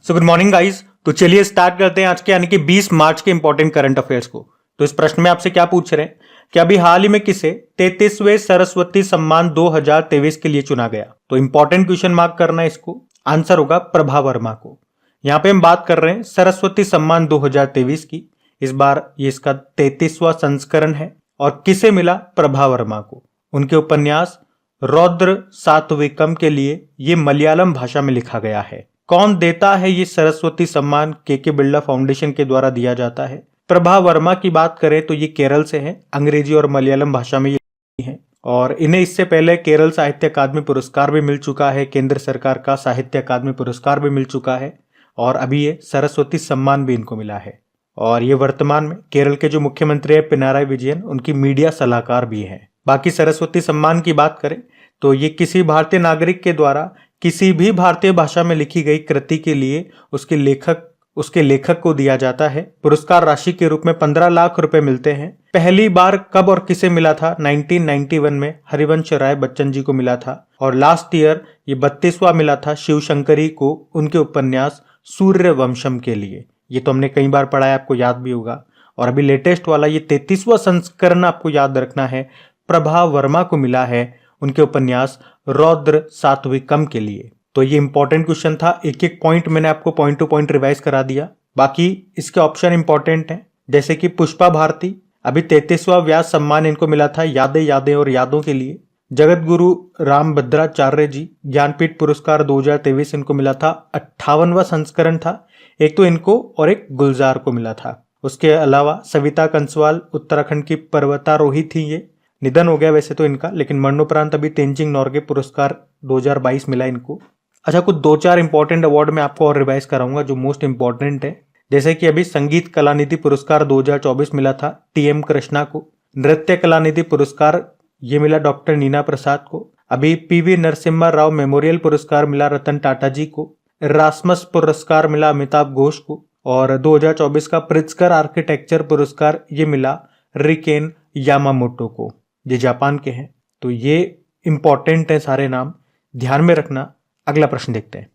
So good morning guys. तो चलिए start करते हैं आज के यानी कि 20 मार्च के इंपॉर्टेंट करंट अफेयर्स को। तो इस प्रश्न में आपसे क्या पूछ रहे हैं कि अभी हाल ही में किसे 33वें सरस्वती सम्मान 2023 के लिए चुना गया। तो इंपॉर्टेंट क्वेश्चन मार्क करना है इसको। आंसर होगा प्रभा वर्मा को। यहाँ पे हम बात कर रहे हैं सरस्वती सम्मान 2023 की। इस बार ये इसका 33वां संस्करण है और किसे मिला? प्रभा वर्मा को। उनके उपन्यास रौद्र सात्विकम के लिए ये मलयालम भाषा में लिखा गया है। कौन देता है ये सरस्वती सम्मान? के बिरला फाउंडेशन के द्वारा दिया जाता है। प्रभा वर्मा की बात करें तो ये केरल से हैं, अंग्रेजी और मलयालम भाषा में ये हैं और इन्हें इससे पहले केरल साहित्य अकादमी पुरस्कार भी मिल चुका है, केंद्र सरकार का साहित्य अकादमी पुरस्कार भी मिल चुका है और अभी ये सरस्वती सम्मान भी इनको मिला है। और ये वर्तमान में केरल के जो मुख्यमंत्री है पिनाराई विजयन, उनकी मीडिया सलाहकार भी हैं। बाकी सरस्वती सम्मान की बात करें तो ये किसी भारतीय नागरिक के द्वारा किसी भी भारतीय भाषा में लिखी गई कृति के लिए उसके लेखक को दिया जाता है। पुरस्कार राशि के रूप में 15 लाख रुपए मिलते हैं। पहली बार कब और किसे मिला था? 1991 में हरिवंश राय बच्चन जी को मिला था और लास्ट ईयर ये 32वां मिला था शिवशंकरी को उनके उपन्यास सूर्यवंशम के लिए। ये तो हमने कई बार पढ़ा है, आपको याद भी होगा। और अभी लेटेस्ट वाला ये 33वां संस्करण आपको याद रखना है, प्रभा वर्मा को मिला है उनके उपन्यास रौद्र सात्विकम के लिए। तो ये इंपॉर्टेंट क्वेश्चन था, एक एक पॉइंट मैंने आपको पॉइंट टू पॉइंट रिवाइज करा दिया। बाकी इसके ऑप्शन इंपॉर्टेंट हैं, जैसे कि पुष्पा भारती, अभी 33वां व्यास सम्मान इनको मिला था यादें यादें और यादों के लिए। जगत गुरु रामभद्राचार्य जी ज्ञानपीठ पुरस्कार 2023 इनको मिला था, 58वां संस्करण था। एक तो इनको और एक गुलजार को मिला था। उसके अलावा सविता कंसवाल उत्तराखंड की पर्वतारोही थी, ये निधन हो गया वैसे तो इनका, लेकिन मरणोपरांत अभी तेंजिंग नॉर्गे पुरस्कार 2022 मिला इनको। अच्छा, कुछ 2-4 इंपॉर्टेंट अवार्ड मैं आपको और रिवाइज कराऊंगा जो मोस्ट इंपॉर्टेंट है। जैसे कि अभी संगीत कलानिधि पुरस्कार 2024 मिला था टीएम कृष्णा को। नृत्य कलानिधि पुरस्कार ये मिला डॉक्टर नीना प्रसाद को। अभी पीवी नरसिम्हा राव मेमोरियल पुरस्कार मिला रतन टाटा जी को। रासमस पुरस्कार मिला अमिताभ घोष को और 2024 का प्रित्जकर आर्किटेक्चर पुरस्कार ये मिला रिकेन यामामोटो को, ये जापान के हैं। तो ये इंपॉर्टेंट है, सारे नाम ध्यान में रखना। अगला प्रश्न देखते हैं।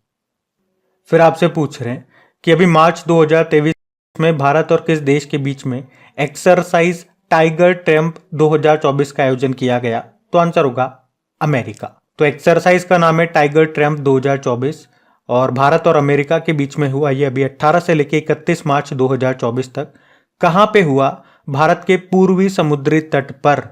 फिर आपसे पूछ रहे हैं कि अभी मार्च 2023 में भारत और किस देश के बीच में एक्सरसाइज टाइगर ट्रम्प 2024 का आयोजन किया गया? तो आंसर होगा अमेरिका। तो एक्सरसाइज का नाम है टाइगर ट्रम्प 2024 और भारत और अमेरिका के बीच में हुआ ये अभी 18 से लेकर 31 मार्च 2024 तक। कहां पे हुआ? भारत के पूर्वी समुद्री तट पर।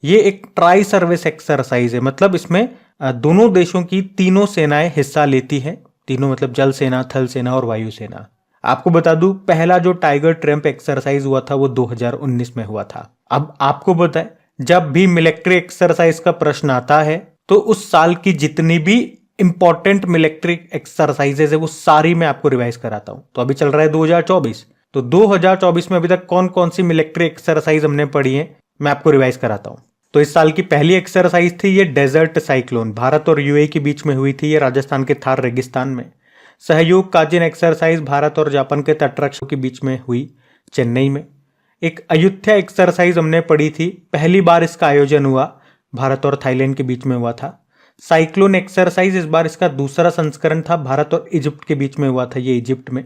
ये एक ट्राई सर्विस एक्सरसाइज है, मतलब इसमें दोनों देशों की तीनों सेनाएं हिस्सा लेती हैं। तीनों मतलब जल सेना, थल सेना और वायु सेना। आपको बता दूं, पहला जो टाइगर ट्रम्प एक्सरसाइज हुआ था वो 2019 में हुआ था। अब आपको बताएं, जब भी मिलिट्री एक्सरसाइज का प्रश्न आता है तो उस साल की जितनी भी इंपॉर्टेंट मिलिट्री एक्सरसाइजेज है वो सारी मैं आपको रिवाइज कराता हूं। तो अभी चल रहा है 2024, तो 2024 में अभी तक कौन कौन सी मिलिट्री एक्सरसाइज हमने पढ़ी है मैं आपको रिवाइज कराता हूं। तो इस साल की पहली एक्सरसाइज थी ये डेजर्ट साइक्लोन, भारत और यूएई के बीच में हुई थी, ये राजस्थान के थार रेगिस्तान में। सहयोग काजिन एक्सरसाइज भारत और जापान के तटरक्षकों के बीच में हुई चेन्नई में। एक अयुत्या एक्सरसाइज हमने पढ़ी थी, पहली बार इसका आयोजन हुआ भारत और थाईलैंड के बीच में हुआ था। साइक्लोन एक्सरसाइज इस बार इसका दूसरा संस्करण था, भारत और इजिप्ट के बीच में हुआ था, ये इजिप्ट में।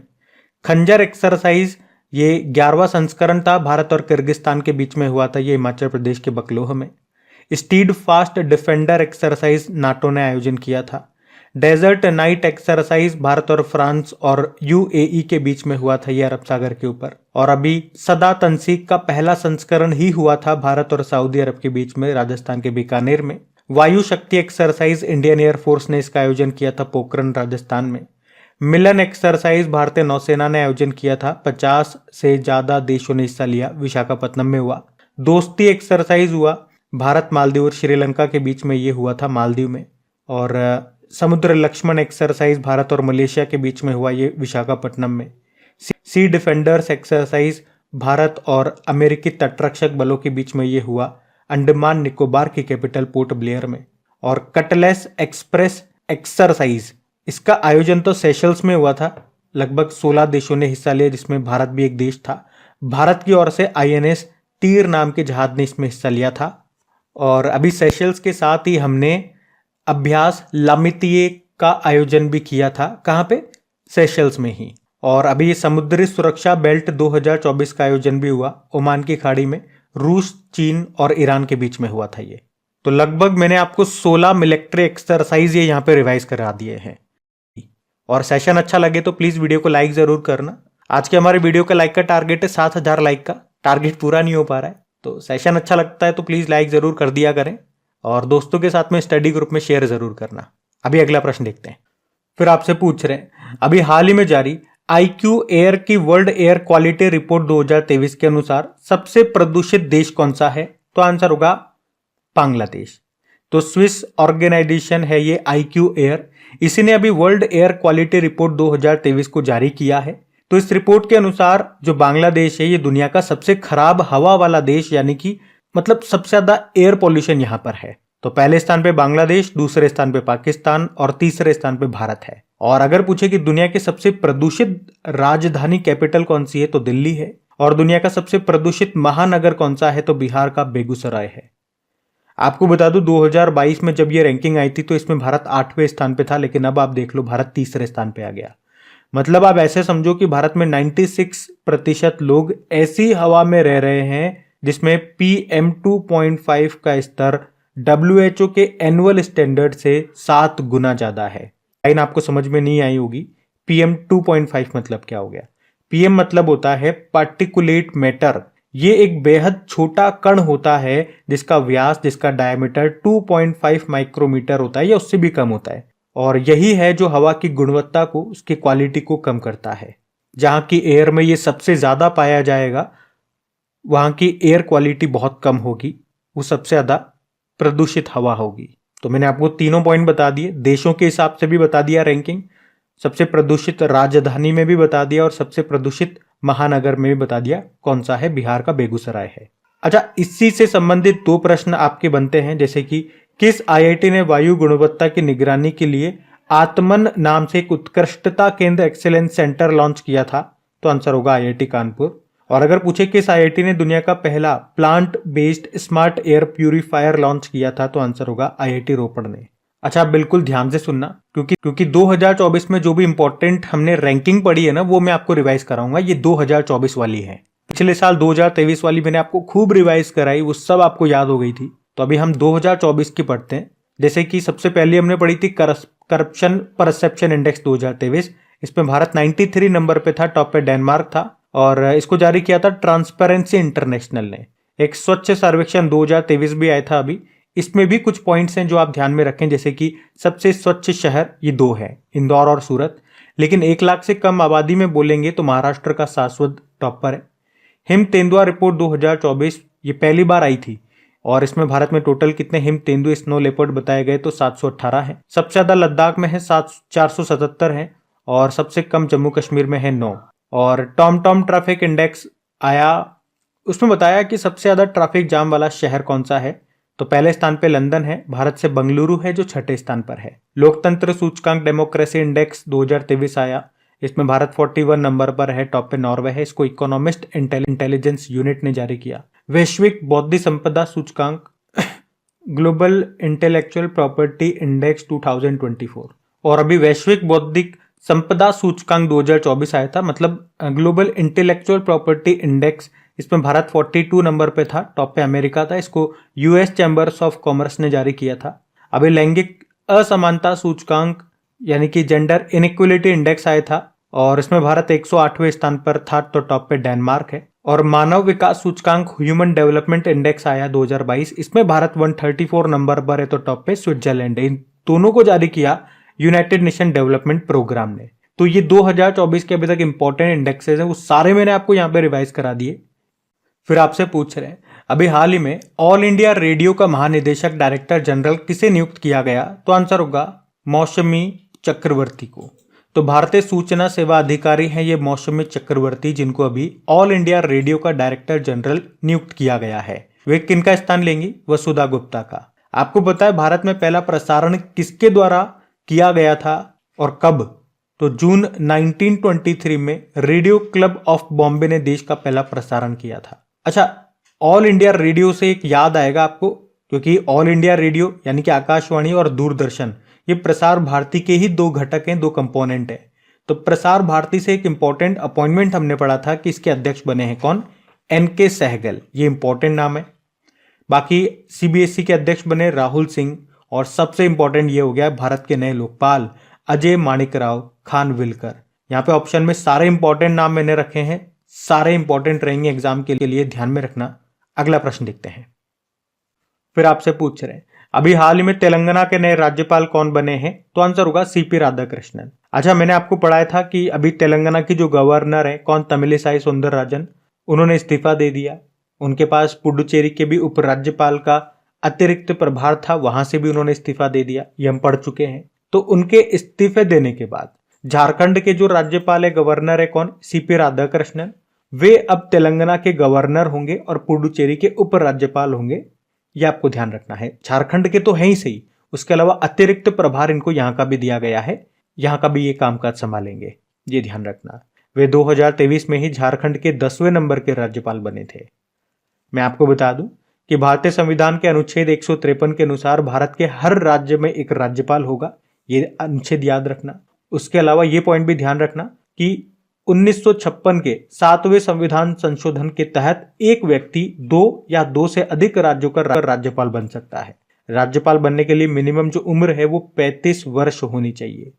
खंजर एक्सरसाइज ये 11वां संस्करण था, भारत और किर्गिस्तान के बीच में हुआ था, ये हिमाचल प्रदेश के बकलोह में। Stead fast defender exercise NATO ने आयोजन किया था। डेजर्ट नाइट एक्सरसाइज भारत और फ्रांस और यूएई के बीच में हुआ था, ये अरब सागर के ऊपर। और अभी सदा तंसीक का पहला संस्करण ही हुआ था भारत और सऊदी अरब के बीच में, राजस्थान के बीकानेर में। वायु शक्ति एक्सरसाइज इंडियन एयरफोर्स ने इसका आयोजन किया था पोखरण राजस्थान में। मिलन एक्सरसाइज भारतीय नौसेना ने आयोजन किया था, 50 से ज्यादा देशों ने हिस्सा लिया, विशाखापत्तनम में हुआ। दोस्ती एक्सरसाइज हुआ भारत मालदीव और श्रीलंका के बीच में, ये हुआ था मालदीव में। और समुद्र लक्ष्मण एक्सरसाइज भारत और मलेशिया के बीच में हुआ, ये विशाखापट्टनम में। सी डिफेंडर्स एक्सरसाइज भारत और अमेरिकी तटरक्षक बलों के बीच में ये हुआ अंडमान निकोबार की कैपिटल पोर्ट ब्लेयर में। और कटलेस एक्सप्रेस एक्सरसाइज इसका आयोजन तो सेशल्स में हुआ था, लगभग 16 देशों ने हिस्सा लिया जिसमें भारत भी एक देश था। भारत की ओर से आईएनएस तीर नाम के जहाज ने इसमें हिस्सा लिया था। और अभी सेशल्स के साथ ही हमने अभ्यास लामितिये का आयोजन भी किया था। कहाँ पे? सेशल्स में ही। और अभी ये समुद्री सुरक्षा बेल्ट 2024 का आयोजन भी हुआ ओमान की खाड़ी में, रूस, चीन और ईरान के बीच में हुआ था ये। तो लगभग मैंने आपको 16 मिलिट्री एक्सरसाइज ये यहाँ पे रिवाइज करा दिए हैं। और सेशन अच्छा लगे तो प्लीज वीडियो को लाइक जरूर करना। आज के हमारे वीडियो का लाइक का टारगेट है 7000 लाइक का, टारगेट पूरा नहीं हो पा रहा है, तो सेशन अच्छा लगता है तो प्लीज लाइक जरूर कर दिया करें और दोस्तों के साथ में स्टडी ग्रुप में शेयर जरूर करना। अभी अगला प्रश्न देखते हैं। फिर आपसे पूछ रहे हैं, अभी हाल ही में जारी IQ एयर की वर्ल्ड एयर क्वालिटी रिपोर्ट 2023 के अनुसार सबसे प्रदूषित देश कौन सा है? तो आंसर होगा बांग्लादेश। तो स्विस ऑर्गेनाइजेशन है ये IQ एयर, इसी ने अभी वर्ल्ड एयर क्वालिटी रिपोर्ट 2023 को जारी किया है। तो इस रिपोर्ट के अनुसार जो बांग्लादेश है ये दुनिया का सबसे खराब हवा वाला देश, यानी कि मतलब सबसे ज्यादा एयर पॉल्यूशन यहां पर है। तो पहले स्थान पे बांग्लादेश, दूसरे स्थान पे पाकिस्तान और तीसरे स्थान पे भारत है। और अगर पूछे कि दुनिया की सबसे प्रदूषित राजधानी कैपिटल कौन सी है तो दिल्ली है। और दुनिया का सबसे प्रदूषित महानगर कौन सा है तो बिहार का बेगूसराय है। आपको बता दूं 2022 में जब ये रैंकिंग आई थी तो इसमें भारत 8वें स्थान पे था, लेकिन अब आप देख लो भारत तीसरे स्थान पे आ गया। मतलब आप ऐसे समझो कि भारत में 96% लोग ऐसी हवा में रह रहे हैं जिसमें PM2.5 का स्तर WHO के एनुअल स्टैंडर्ड से 7 गुना ज्यादा है। लाइन आपको समझ में नहीं आई होगी, PM2.5 मतलब क्या हो गया। PM मतलब होता है पार्टिकुलेट मैटर, ये एक बेहद छोटा कण होता है जिसका व्यास, जिसका डायमीटर 2.5 माइक्रोमीटर होता है या उससे भी कम होता है। और यही है जो हवा की गुणवत्ता को, उसकी क्वालिटी को कम करता है। जहां की एयर में ये सबसे ज्यादा पाया जाएगा वहां की एयर क्वालिटी बहुत कम होगी, वो सबसे ज्यादा प्रदूषित हवा होगी। तो मैंने आपको तीनों पॉइंट बता दिए, देशों के हिसाब से भी बता दिया रैंकिंग, सबसे प्रदूषित राजधानी में भी बता दिया और सबसे प्रदूषित महानगर में भी बता दिया कौन सा है, बिहार का बेगूसराय है। अच्छा, इसी से संबंधित 2 प्रश्न आपके बनते हैं, जैसे कि किस IIT ने वायु गुणवत्ता की निगरानी के लिए आत्मन नाम से एक उत्कृष्टता केंद्र एक्सीलेंस सेंटर लॉन्च किया था? तो आंसर होगा IIT कानपुर। और अगर पूछे किस IIT ने दुनिया का पहला plant based smart air purifier launch किया था तो आंसर होगा IIT रोपड़ ने। अच्छा, आप बिल्कुल ध्यान से सुनना, क्योंकि 2024 में जो भी इंपॉर्टेंट हमने रैंकिंग पढ़ी है ना वो मैं आपको रिवाइज कराऊंगा। ये 2024 वाली है, पिछले साल 2023 वाली मैंने आपको खूब रिवाइज कराई, वो सब आपको याद हो गई थी। तो अभी हम 2024 की पढ़ते हैं। जैसे कि सबसे पहले हमने पढ़ी थी करप्शन परसेप्शन इंडेक्स 2023, इसमें भारत 93 नंबर पे था, टॉप पे डेनमार्क था। और इसको जारी किया था ट्रांसपेरेंसी इंटरनेशनल ने। एक स्वच्छ सर्वेक्षण 2023 भी आया था अभी, इसमें भी कुछ पॉइंट्स हैं जो आप ध्यान में रखें, जैसे कि सबसे स्वच्छ शहर ये 2 है, इंदौर और सूरत। लेकिन 1 लाख से कम आबादी में बोलेंगे तो महाराष्ट्र का शाश्वत टॉप पर है। हिम तेंदुआ रिपोर्ट 2024 ये पहली बार आई थी और इसमें भारत में टोटल कितने हिम तेंदुए स्नो लेपर्ड बताए गए तो 718 है। सबसे ज्यादा लद्दाख में है 477 है और सबसे कम जम्मू कश्मीर में है 9। और टॉम ट्रैफिक इंडेक्स आया, उसमें बताया कि सबसे ज्यादा ट्रैफिक जाम वाला शहर कौन सा है तो पहले स्थान पे लंदन है, भारत से बंगलुरु है जो 6ठे स्थान पर है। लोकतंत्र सूचकांक डेमोक्रेसी इंडेक्स 2023 आया, इसमें भारत 41 नंबर पर है, टॉप पे नॉर्वे है, इसको इकोनॉमिस्ट इंटेलिजेंस यूनिट ने जारी किया। वैश्विक बौद्धिक संपदा सूचकांक ग्लोबल इंटेलेक्चुअल प्रॉपर्टी इंडेक्स 2024, और अभी वैश्विक बौद्धिक संपदा सूचकांक 2024 आया था, मतलब ग्लोबल इंटेलेक्चुअल प्रॉपर्टी इंडेक्स, इसमें भारत 42 नंबर पे था, टॉप पे अमेरिका था, इसको US चैम्बर्स ऑफ कॉमर्स ने जारी किया था। अभी लैंगिक असमानता सूचकांक यानी कि जेंडर इनइक्वलिटी इंडेक्स आया था और इसमें भारत 108वें स्थान पर था, तो टॉप पे डेनमार्क है। और मानव विकास सूचकांक ह्यूमन डेवलपमेंट इंडेक्स आया 2022, इसमें भारत 134 नंबर पर है, तो टॉप पे स्विट्जरलैंड है। इन दोनों को जारी किया यूनाइटेड नेशन डेवलपमेंट प्रोग्राम ने। तो ये 2024 के अभी तक इंपॉर्टेंट इंडेक्सेस हैं, वो सारे मैंने आपको यहाँ पे रिवाइज करा दिए। फिर आपसे पूछ रहे हैं, अभी हाल ही में ऑल इंडिया रेडियो का महानिदेशक डायरेक्टर जनरल किसे नियुक्त किया गया तो आंसर होगा मौसमी चक्रवर्ती को। तो भारतीय सूचना सेवा अधिकारी हैं ये मौसमी चक्रवर्ती, जिनको अभी ऑल इंडिया रेडियो का डायरेक्टर जनरल नियुक्त किया गया है। वे किनका स्थान लेंगी? वसुधा गुप्ता का। आपको पता है भारत में पहला प्रसारण किसके द्वारा किया गया था और कब? तो जून 1923 में रेडियो क्लब ऑफ बॉम्बे ने देश का पहला प्रसारण किया था। अच्छा, ऑल इंडिया रेडियो से एक याद आएगा आपको, क्योंकि ऑल इंडिया रेडियो यानी कि आकाशवाणी और दूरदर्शन ये प्रसार भारती के ही 2 घटक हैं, 2 कंपोनेंट है। तो प्रसार भारती से एक इंपॉर्टेंट अपॉइंटमेंट हमने पढ़ा था कि इसके अध्यक्ष बने हैं कौन, एनके सहगल, ये इंपॉर्टेंट नाम है। बाकी सीबीएसई के अध्यक्ष बने राहुल सिंह, और सबसे इंपॉर्टेंट ये हो गया भारत के नए लोकपाल अजय माणिकराव खानविलकर। यहाँ पे ऑप्शन में सारे इंपॉर्टेंट नाम मैंने रखे हैं, सारे इंपॉर्टेंट रहेंगे एग्जाम के लिए, ध्यान में रखना। अगला प्रश्न देखते हैं। फिर आपसे पूछ रहे हैं अभी हाल ही में तेलंगाना के नए राज्यपाल कौन बने हैं, तो आंसर होगा सीपी राधाकृष्णन। अच्छा, मैंने आपको पढ़ाया था कि अभी तेलंगाना की जो गवर्नर है कौन, तमिलिसाई सौंदरराजन, उन्होंने इस्तीफा दे दिया। उनके पास पुडुचेरी के भी उपराज्यपाल का अतिरिक्त प्रभार था, वहां से भी उन्होंने इस्तीफा दे दिया, ये हम पढ़ चुके हैं। तो उनके इस्तीफे देने के बाद झारखंड के जो राज्यपाल है, गवर्नर है कौन, सीपी राधाकृष्णन, वे अब तेलंगाना के गवर्नर होंगे और पुडुचेरी के उपराज्यपाल होंगे। ये आपको ध्यान रखना है। झारखंड के तो है ही सही, उसके अलावा अतिरिक्त प्रभार इनको यहां का भी दिया गया है, यहां का भी ये कामकाज संभालेंगे, ये ध्यान रखना। वे 2023 में ही झारखंड के 10वें नंबर के राज्यपाल बने थे। मैं आपको बता दूं कि भारतीय संविधान के अनुच्छेद 153 के अनुसार भारत के हर राज्य में एक राज्यपाल होगा, ये अनुच्छेद याद रखना। उसके अलावा ये पॉइंट भी ध्यान रखना कि 1956 के 7वें संविधान संशोधन के तहत एक व्यक्ति 2 या 2 से अधिक राज्यों का राज्यपाल बन सकता है। राज्यपाल बनने के लिए मिनिमम जो उम्र है वो 35 वर्ष होनी चाहिए।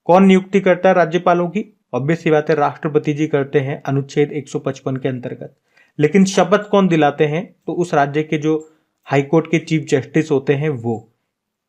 कौन नियुक्ति करता है राज्यपालों की? ऑब्वियस सी बात है, राष्ट्रपति जी करते हैं अनुच्छेद 155 के अंतर्गत। लेकिन शपथ कौन दिलाते हैं? तो उस राज्य के जो हाईकोर्ट के चीफ जस्टिस होते हैं वो।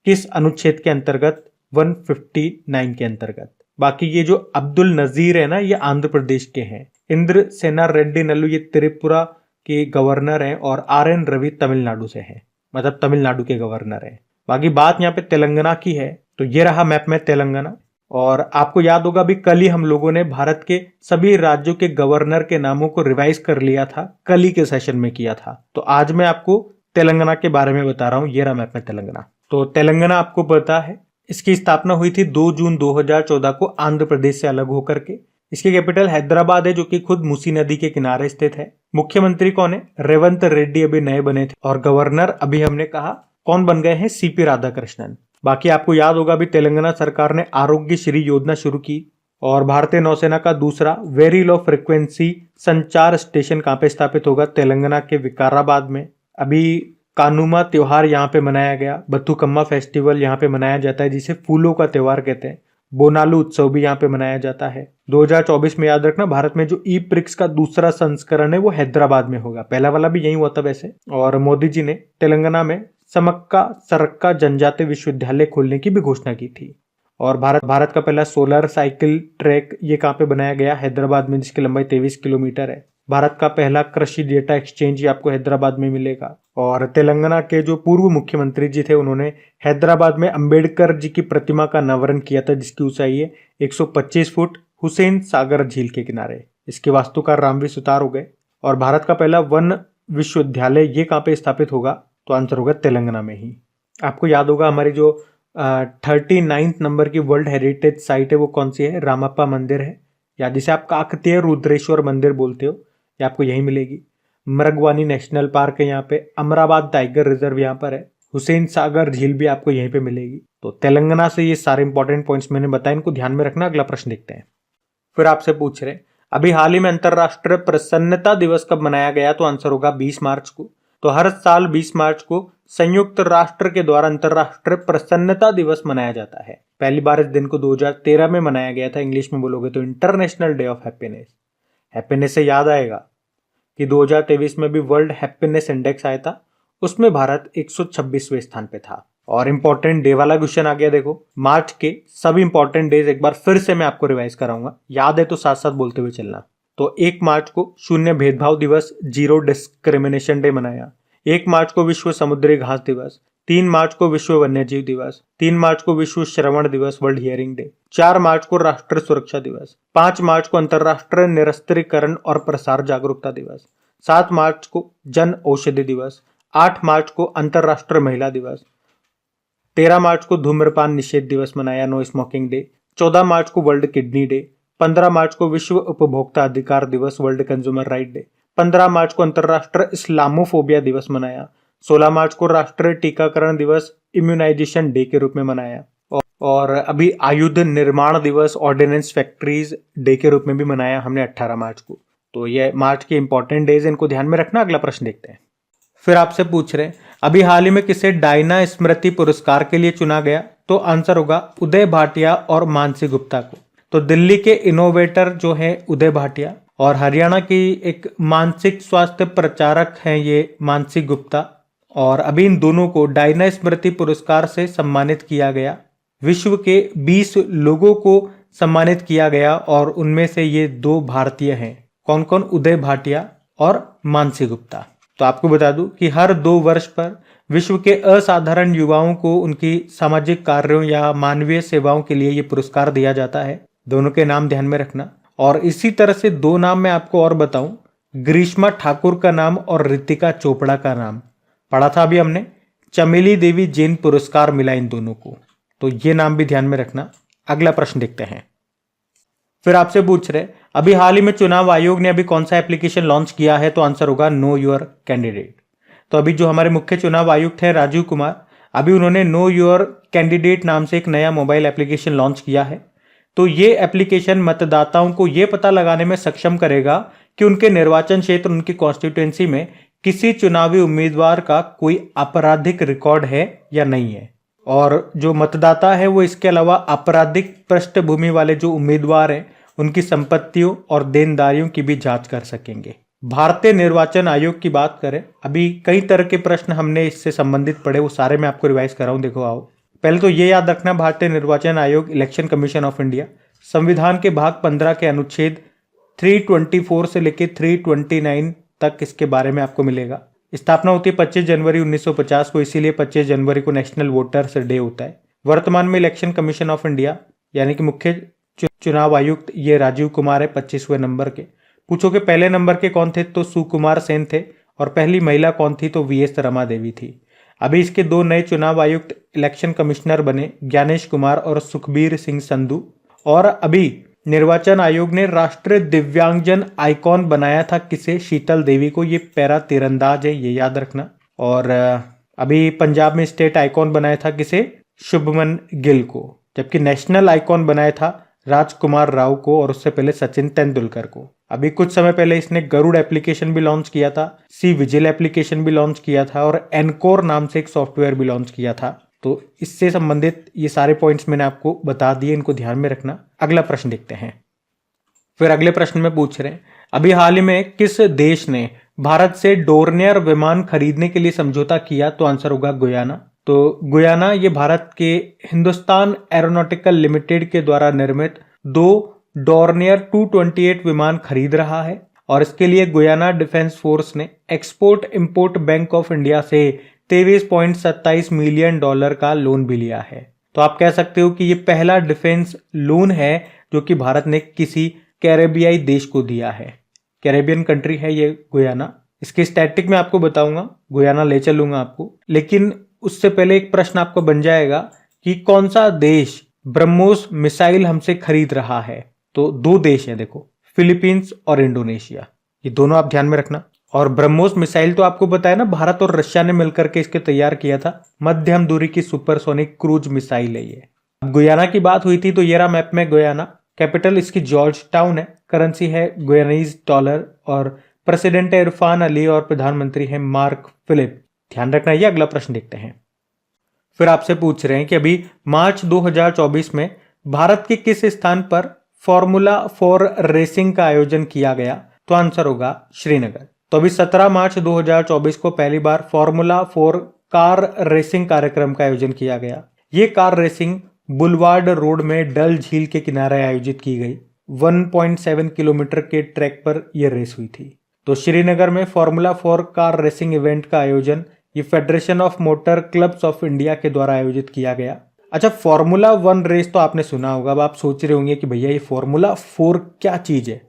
किस अनुच्छेद के अंतर्गत? 159 के अंतर्गत। बाकी ये जो अब्दुल नजीर है ना, ये आंध्र प्रदेश के हैं। इंद्र सेना रेड्डी नल्लू ये त्रिपुरा के गवर्नर हैं, और RN रवि तमिलनाडु से हैं, मतलब तमिलनाडु के गवर्नर हैं। बाकी बात यहाँ पे तेलंगाना की है, तो ये रहा मैप में तेलंगाना। और आपको याद होगा भी कल ही हम लोगों ने भारत के सभी राज्यों के गवर्नर के नामों को रिवाइज कर लिया था, कल ही के सेशन में किया था। तो आज मैं आपको तेलंगाना के बारे में बता रहा हूँ। ये रहा मैप में तेलंगाना। तो तेलंगाना आपको पता है इसकी स्थापना हुई थी 2 जून 2014 को आंध्र प्रदेश से अलग होकर के। इसकी कैपिटल हैदराबाद है, जो कि खुद मूसी नदी के किनारे स्थित है। मुख्यमंत्री कौन है? रेवंत रेड्डी अभी नए बने थे, और गवर्नर अभी हमने कहा कौन बन गए हैं? सीपी राधाकृष्णन। बाकी आपको याद होगा भी तेलंगाना सरकार ने आरोग्य श्री योजना शुरू की, और भारतीय नौसेना का दूसरा वेरी लो फ्रिक्वेंसी संचार स्टेशन कहां पे स्थापित होगा? तेलंगाना के विकाराबाद में। अभी कानुमा त्योहार यहाँ पे मनाया गया, बथुकम्मा फेस्टिवल यहाँ पे मनाया जाता है, जिसे फूलों का त्योहार कहते हैं। बोनालू उत्सव भी यहाँ पे मनाया जाता है। 2024 में याद रखना, भारत में जो ई-प्रिक्स का दूसरा संस्करण है वो हैदराबाद में होगा, पहला वाला भी यही हुआ था वैसे। और मोदी जी ने तेलंगाना में समक्का सरक्का जनजातीय विश्वविद्यालय खोलने की भी घोषणा की थी। और भारत का पहला सोलर साइकिल ट्रैक ये कहाँ पे बनाया गया? हैदराबाद में, जिसकी लंबाई 23 किलोमीटर है। भारत का पहला कृषि डेटा एक्सचेंज आपको हैदराबाद में मिलेगा। और तेलंगाना के जो पूर्व मुख्यमंत्री जी थे, उन्होंने हैदराबाद में अंबेडकर जी की प्रतिमा का अनावरण किया था, जिसकी ऊंचाई है 125 फुट, हुसैन सागर झील के किनारे। इसके वास्तुकार रामवी सुतार हो गए। और भारत का पहला वन विश्वविद्यालय ये कहाँ पे स्थापित होगा? तो आंसर होगा तेलंगाना में ही। आपको याद होगा हमारी जो 39 नंबर की वर्ल्ड हेरिटेज साइट है वो कौन सी है? रामप्पा मंदिर है, या जिसे आप काकतीय रुद्रेश्वर मंदिर बोलते हो, ये आपको यही मिलेगी। मृगवानी नेशनल पार्क है यहाँ पे, अमराबाद टाइगर रिजर्व यहाँ पर है, हुसैन सागर झील भी आपको यहीं पे मिलेगी। तो तेलंगाना से ये सारे इंपॉर्टेंट पॉइंट्स मैंने बताए, इनको ध्यान में रखना। अगला प्रश्न देखते हैं। फिर आपसे पूछ रहे अभी हाल ही में अंतरराष्ट्रीय प्रसन्नता दिवस कब मनाया गया? तो आंसर होगा 20 मार्च को। तो हर साल 20 मार्च को संयुक्त राष्ट्र के द्वारा अंतरराष्ट्रीय प्रसन्नता दिवस मनाया जाता है। पहली बार इस दिन को 2013 में मनाया गया था। इंग्लिश में बोलोगे तो international day of happiness. Happiness से याद आएगा कि 2023 में भी वर्ल्ड हैप्पीनेस इंडेक्स आया था, उसमें भारत 126वें स्थान पे था। और इंपॉर्टेंट डे वाला क्वेश्चन आ गया, देखो मार्च के सभी इंपॉर्टेंट डेज एक बार फिर से मैं आपको रिवाइज कराऊंगा, याद है तो साथ साथ बोलते हुए चलना। तो 1 मार्च को शून्य भेदभाव दिवस, जीरो डिस्क्रिमिनेशन डे मनाया। 1 मार्च को विश्व समुद्री घास दिवस। 3 मार्च को विश्व वन्यजीव दिवस। 3 मार्च को विश्व श्रवण दिवस, वर्ल्ड हियरिंग डे। 4 मार्च को राष्ट्रीय सुरक्षा दिवस। 5 मार्च को अंतरराष्ट्रीय निरस्त्रीकरण और प्रसार जागरूकता दिवस। 7 मार्च को जन औषधि दिवस। 8 मार्च को अंतरराष्ट्रीय महिला दिवस। 13 मार्च को धूम्रपान निषेध दिवस मनाया, नो स्मोकिंग डे। 14 मार्च को वर्ल्ड किडनी डे। 15 मार्च को विश्व उपभोक्ता अधिकार दिवस, वर्ल्ड कंज्यूमर राइट डे। 15 मार्च को अंतरराष्ट्रीय इस्लामोफोबिया दिवस मनाया। 16 मार्च को राष्ट्रीय टीकाकरण दिवस, इम्यूनाइजेशन डे के रूप में मनाया। और और अभी आयुध निर्माण दिवस ऑर्डिनेंस फैक्ट्रीज डे के रूप में भी मनाया हमने 18 मार्च को। तो ये मार्च के इंपॉर्टेंट डेज, इनको ध्यान में रखना। अगला प्रश्न देखते हैं। फिर आपसे पूछ रहे हैं अभी हाल ही में किसे डायना स्मृति पुरस्कार के लिए चुना गया? तो आंसर होगा उदय भाटिया और मानसी गुप्ता को। तो दिल्ली के इनोवेटर जो है उदय भाटिया और हरियाणा की एक मानसिक स्वास्थ्य प्रचारक हैं ये मानसी गुप्ता, और अभी इन दोनों को डायना स्मृति पुरस्कार से सम्मानित किया गया। विश्व के 20 लोगों को सम्मानित किया गया और उनमें से ये 2 भारतीय हैं। कौन कौन? उदय भाटिया और मानसी गुप्ता। तो आपको बता दूं कि हर 2 वर्ष पर विश्व के असाधारण युवाओं को उनकी सामाजिक कार्यों या मानवीय सेवाओं के लिए ये पुरस्कार दिया जाता है। दोनों के नाम ध्यान में रखना। और इसी तरह से 2 नाम मैं आपको और बताऊं, ग्रीष्मा ठाकुर का नाम और रितिका चोपड़ा का नाम पढ़ा था अभी हमने। चमेली देवी जैन पुरस्कार मिला इन दोनों को, तो ये नाम भी ध्यान में रखना। अगला प्रश्न देखते हैं। फिर आपसे पूछ रहे अभी हाल ही में चुनाव आयोग ने अभी कौन सा एप्लीकेशन लॉन्च किया है? तो आंसर होगा नो योर कैंडिडेट। तो अभी जो हमारे मुख्य चुनाव आयुक्त हैं राजीव कुमार, अभी उन्होंने नो योर कैंडिडेट नाम से एक नया मोबाइल एप्लीकेशन लॉन्च किया है। तो ये एप्लीकेशन मतदाताओं को ये पता लगाने में सक्षम करेगा कि उनके निर्वाचन क्षेत्र, उनकी कॉन्स्टिट्यूएंसी में किसी चुनावी उम्मीदवार का कोई आपराधिक रिकॉर्ड है या नहीं है। और जो मतदाता है वो इसके अलावा आपराधिक पृष्ठभूमि वाले जो उम्मीदवार हैं उनकी संपत्तियों और देनदारियों की भी जांच कर सकेंगे। भारतीय निर्वाचन आयोग की बात करें, अभी कई तरह के प्रश्न हमने इससे संबंधित पढ़े, वो सारे मैं आपको रिवाइज कर रहा हूं। देखो आओ, पहले तो ये याद रखना, भारतीय निर्वाचन आयोग इलेक्शन कमीशन ऑफ इंडिया संविधान के भाग 15 के अनुच्छेद 324 से लेकर 329 तक इसके बारे में आपको मिलेगा। स्थापना होती है 25 जनवरी 1950 को, इसीलिए 25 जनवरी को नेशनल वोटर्स डे होता है। वर्तमान में इलेक्शन कमीशन ऑफ इंडिया यानी कि मुख्य चुनाव आयुक्त ये राजीव कुमार है 25वें नंबर के। पूछोगे पहले नंबर के कौन थे? तो सुकुमार सेन थे। और पहली महिला कौन थी? तो वीएस रमा देवी थी। अभी इसके 2 नए चुनाव आयुक्त इलेक्शन कमिश्नर बने, ज्ञानेश कुमार और सुखबीर सिंह संधू। और अभी निर्वाचन आयोग ने राष्ट्रीय दिव्यांगजन आइकॉन बनाया था किसे? शीतल देवी को। ये पैरा तीरंदाज है, ये याद रखना। और अभी पंजाब में स्टेट आइकॉन बनाया था किसे? शुभमन गिल को। जबकि नेशनल आइकॉन बनाया था राजकुमार राव को, और उससे पहले सचिन तेंदुलकर को। अभी कुछ समय पहले इसने गरुड़ एप्लीकेशन भी लॉन्च किया था, सी विजिल एप्लीकेशन भी लॉन्च किया था, और एनकोर नाम से एक सॉफ्टवेयर भी लॉन्च किया था। तो इससे संबंधित ये सारे पॉइंट्स मैंने आपको बता दिए, इनको ध्यान में रखना। अगला प्रश्न देखते हैं। फिर अगले प्रश्न में पूछ रहे हैं अभी हाल ही में किस देश ने भारत से डोर्नियर विमान खरीदने के लिए समझौता किया? तो आंसर होगा गुयाना। तो गुयाना ये भारत के हिंदुस्तान एरोनॉटिकल लिमिटेड के द्वारा निर्मित 2 डोर्नियर 228 विमान खरीद रहा है, और इसके लिए गुयाना डिफेंस फोर्स ने export import bank of India से $23.27 मिलियन का लोन भी लिया है। तो आप कह सकते हो कि ये पहला डिफेंस लोन है जो कि भारत ने किसी कैरेबियाई देश को दिया है। कैरेबियन कंट्री है ये गुयाना। इसके स्टैटिक में आपको बताऊंगा, गुयाना ले चलूंगा आपको, लेकिन उससे पहले एक प्रश्न आपको बन जाएगा कि कौन सा देश ब्रह्मोस मिसाइल हमसे खरीद रहा है? तो 2 देश हैं, देखो, फिलीपींस और इंडोनेशिया। ये दोनों आप ध्यान में रखना। और ब्रह्मोस मिसाइल तो आपको बताया ना, भारत और रशिया ने मिलकर के इसके तैयार किया था। मध्यम दूरी की सुपरसोनिक क्रूज मिसाइल है ये। गुयाना की बात हुई थी तो ये रहा मैप में गुयाना। कैपिटल इसकी जॉर्ज टाउन है, करेंसी है गुयानीज डॉलर, और प्रेसिडेंट है इरफान अली और प्रधानमंत्री है मार्क फिलिप। ध्यान रखना। ये अगला प्रश्न देखते हैं। फिर आपसे पूछ रहे हैं कि अभी मार्च 2024 में भारत के किस स्थान पर फॉर्मूला 4 रेसिंग का आयोजन किया गया? तो आंसर होगा श्रीनगर। तो अभी 17 मार्च 2024 को पहली बार फॉर्मूला 4 कार रेसिंग कार्यक्रम का आयोजन किया गया। ये कार रेसिंग बुलवार्ड रोड में डल झील के किनारे आयोजित की गई। 1.7 किलोमीटर के ट्रैक पर यह रेस हुई थी। तो श्रीनगर में फॉर्मूला 4 कार रेसिंग इवेंट का आयोजन ये federation of motor clubs of India के द्वारा आयोजित किया गया। अच्छा, फॉर्मूला 1 रेस तो आपने सुना होगा। अब आप सोच रहे होंगे कि भैया ये फॉर्मूला 4 क्या चीज है?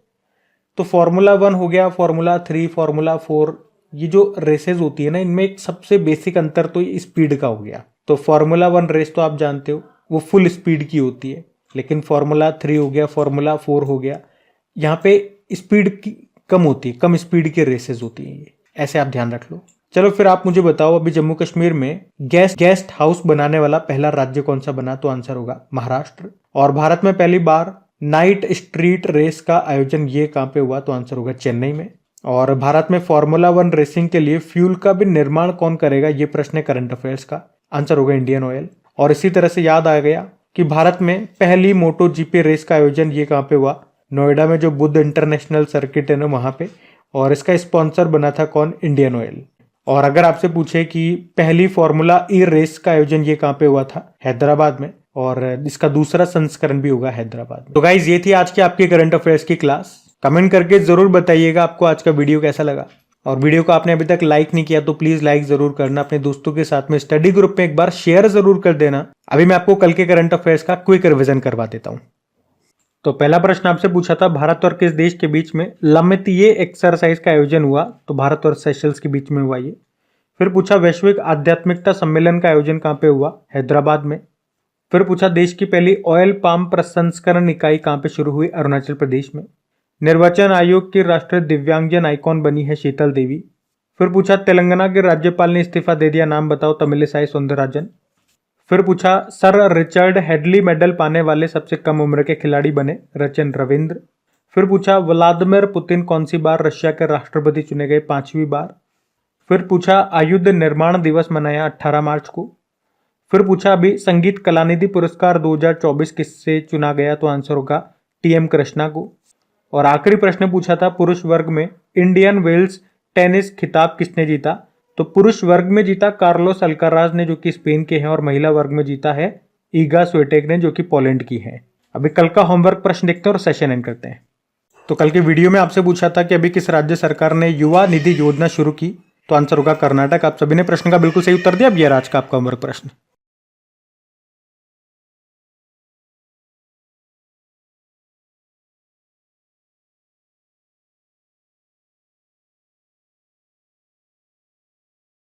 तो फॉर्मूला 1 हो गया, फॉर्मूला 3, फॉर्मूला 4, ये जो रेसेस होती है ना, इनमें एक सबसे बेसिक अंतर तो ये स्पीड का हो गया। तो फॉर्मूला 1 रेस तो आप जानते हो वो फुल स्पीड की होती है, लेकिन फॉर्मूला 3 हो गया, फॉर्मूला 4 हो गया, यहाँ पे स्पीड की कम होती है, कम स्पीड की रेसेस होती हैं ये। ऐसे आप ध्यान रख लो। चलो फिर आप मुझे बताओ, अभी जम्मू कश्मीर में गेस्ट हाउस बनाने वाला पहला राज्य कौन सा बना? तो आंसर होगा महाराष्ट्र। और भारत में पहली बार नाइट स्ट्रीट रेस का आयोजन ये कहां पे हुआ? तो आंसर होगा चेन्नई में। और भारत में फॉर्मूला 1 रेसिंग के लिए फ्यूल का भी निर्माण कौन करेगा? ये प्रश्न है करंट अफेयर्स का। आंसर होगा इंडियन ऑयल। और इसी तरह से याद आ गया कि भारत में पहली मोटो जीपी रेस का आयोजन ये कहां पे हुआ? नोएडा में जो बुद्ध इंटरनेशनल सर्किट है ना, वहां पे। और इसका स्पॉन्सर बना था कौन? Indian oil. और अगर आपसे पूछे कि पहली फॉर्मूला ई रेस का आयोजन ये कहां पे हुआ था? हैदराबाद में। और इसका दूसरा संस्करण भी होगा हैदराबाद में। तो गाइज ये थी आज की आपकी करंट अफेयर्स की क्लास। कमेंट करके जरूर बताइएगा आपको आज का वीडियो कैसा लगा। और वीडियो को आपने अभी तक लाइक नहीं किया तो प्लीज लाइक जरूर करना। अपने दोस्तों के साथ में स्टडी ग्रुप में एक बार शेयर जरूर कर देना। अभी मैं आपको कल के करंट अफेयर्स का क्विक रिवीजन करवा देता हूं। तो पहला प्रश्न आपसे पूछा था, भारत और किस देश के बीच में लम्बतीय एक्सरसाइज का आयोजन हुआ? तो भारत और सेशल्स के बीच में हुआ ये। फिर पूछा, वैश्विक आध्यात्मिकता सम्मेलन का आयोजन कहां पे हुआ? हैदराबाद में। फिर पूछा, देश की पहली ऑयल पाम प्रसंस्करण इकाई कहां पे शुरू हुई? अरुणाचल प्रदेश में। निर्वाचन आयोग की राष्ट्रीय दिव्यांगजन आइकॉन बनी है शीतल देवी। फिर पूछा, तेलंगाना के राज्यपाल ने इस्तीफा दे दिया, नाम बताओ? तमिलिसाई सौंदरराजन। फिर पूछा, सर रिचर्ड हेडली मेडल पाने वाले सबसे कम उम्र के खिलाड़ी बने? रचन रविंद्र। फिर पूछा, व्लादिमीर पुतिन कौन सी बार रशिया के राष्ट्रपति चुने गए? 5वीं बार। फिर पूछा, आयुध निर्माण दिवस मनाया 18 मार्च को। फिर पूछा, अभी संगीत कलानिधि पुरस्कार 2024 किससे चुना गया? तो आंसर होगा टीएम कृष्णा को। और आखिरी प्रश्न पूछा था, पुरुष वर्ग में इंडियन वेल्स टेनिस खिताब किसने जीता? तो पुरुष वर्ग में जीता कार्लोस अल्काराज ने, जो कि स्पेन के हैं। और महिला वर्ग में जीता है ईगा स्विएटेक ने, जो कि पोलैंड की है। अभी कल का होमवर्क प्रश्न देखते हैं और सेशन एंड करते हैं। तो कल के वीडियो में आपसे पूछा था कि अभी किस राज्य सरकार ने युवा निधि योजना शुरू की? तो आंसर होगा कर्नाटक। आप सभी ने प्रश्न का बिल्कुल सही उत्तर दिया। अब ये आज का आपका होमवर्क प्रश्न।